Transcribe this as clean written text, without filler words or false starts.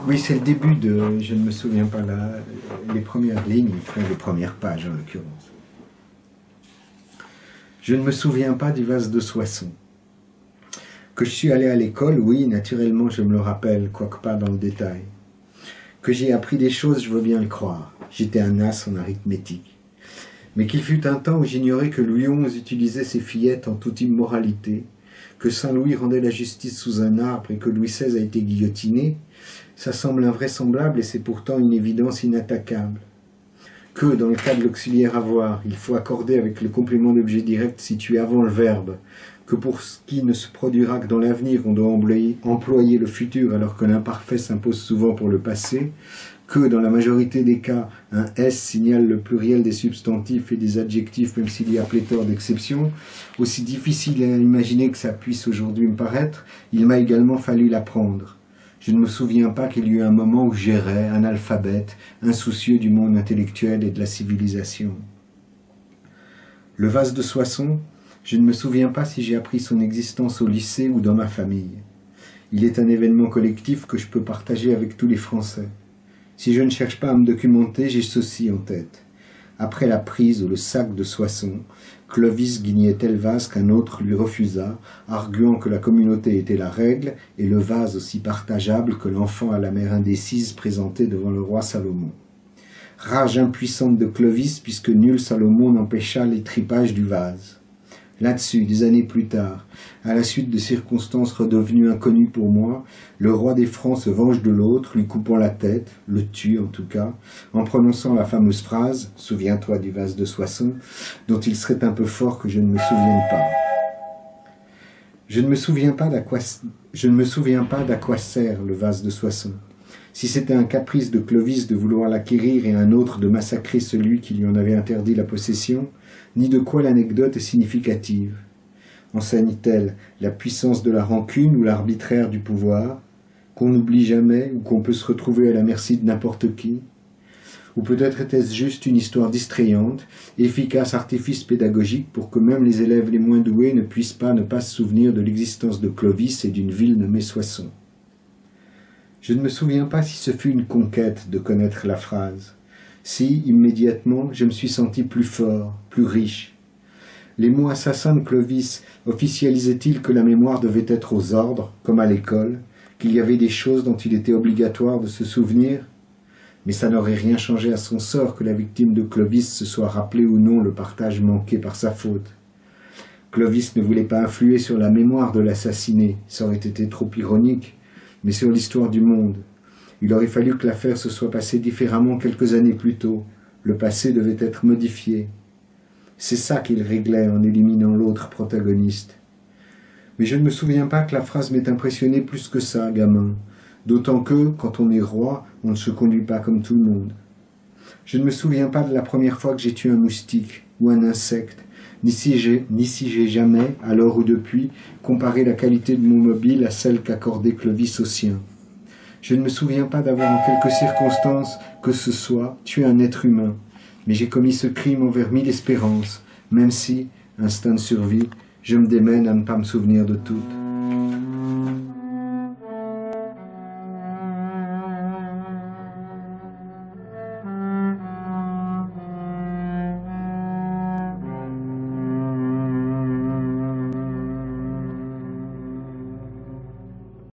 Oui, c'est le début de... Je ne me souviens pas là. Les premières lignes, enfin les premières pages en l'occurrence. Je ne me souviens pas du vase de Soissons. Que je suis allé à l'école, oui, naturellement je me le rappelle, quoique pas dans le détail. Que j'ai appris des choses, je veux bien le croire. J'étais un as en arithmétique. Mais qu'il fut un temps où j'ignorais que Louis XI utilisait ses fillettes en toute immoralité, que Saint-Louis rendait la justice sous un arbre et que Louis XVI a été guillotiné, ça semble invraisemblable et c'est pourtant une évidence inattaquable. Que, dans le cas de l'auxiliaire avoir, il faut accorder avec le complément d'objet direct situé avant le verbe, que pour ce qui ne se produira que dans l'avenir, on doit employer le futur alors que l'imparfait s'impose souvent pour le passé, que, dans la majorité des cas, un S signale le pluriel des substantifs et des adjectifs, même s'il y a pléthore d'exceptions, aussi difficile à imaginer que ça puisse aujourd'hui me paraître, il m'a également fallu l'apprendre. Je ne me souviens pas qu'il y eut un moment où j'errais, analphabète, insoucieux du monde intellectuel et de la civilisation. Le vase de Soissons, je ne me souviens pas si j'ai appris son existence au lycée ou dans ma famille. Il est un événement collectif que je peux partager avec tous les Français. Si je ne cherche pas à me documenter, j'ai ceci en tête. Après la prise ou le sac de Soissons, Clovis guignait tel vase qu'un autre lui refusa, arguant que la communauté était la règle et le vase aussi partageable que l'enfant à la mère indécise présenté devant le roi Salomon. Rage impuissante de Clovis puisque nul Salomon n'empêcha l'étripage du vase. Là-dessus, des années plus tard, à la suite de circonstances redevenues inconnues pour moi, le roi des Francs se venge de l'autre, lui coupant la tête, le tue en tout cas, en prononçant la fameuse phrase « Souviens-toi du vase de Soissons », dont il serait un peu fort que je ne me souvienne pas. Je ne me souviens pas d'à quoi sert le vase de Soissons. Si c'était un caprice de Clovis de vouloir l'acquérir et un autre de massacrer celui qui lui en avait interdit la possession, ni de quoi l'anecdote est significative. Enseigne-t-elle la puissance de la rancune ou l'arbitraire du pouvoir, qu'on n'oublie jamais ou qu'on peut se retrouver à la merci de n'importe qui? Ou peut-être était-ce juste une histoire distrayante, efficace artifice pédagogique pour que même les élèves les moins doués ne puissent pas ne pas se souvenir de l'existence de Clovis et d'une ville nommée Soissons. Je ne me souviens pas si ce fut une conquête de connaître la phrase. Si, immédiatement, je me suis senti plus fort, plus riche. Les mots assassins de Clovis officialisaient-ils que la mémoire devait être aux ordres, comme à l'école, qu'il y avait des choses dont il était obligatoire de se souvenir? Mais ça n'aurait rien changé à son sort que la victime de Clovis se soit rappelé ou non le partage manqué par sa faute. Clovis ne voulait pas influer sur la mémoire de l'assassiné, ça aurait été trop ironique, mais sur l'histoire du monde. Il aurait fallu que l'affaire se soit passée différemment quelques années plus tôt. Le passé devait être modifié. C'est ça qu'il réglait en éliminant l'autre protagoniste. Mais je ne me souviens pas que la phrase m'ait impressionné plus que ça, gamin. D'autant que, quand on est roi, on ne se conduit pas comme tout le monde. Je ne me souviens pas de la première fois que j'ai tué un moustique ou un insecte, ni si j'ai jamais, alors ou depuis, comparé la qualité de mon mobile à celle qu'accordait Clovis au sien. Je ne me souviens pas d'avoir en quelque circonstance que ce soit tué un être humain, mais j'ai commis ce crime envers 1000 espérances, même si, instinct de survie, je me démène à ne pas me souvenir de toutes.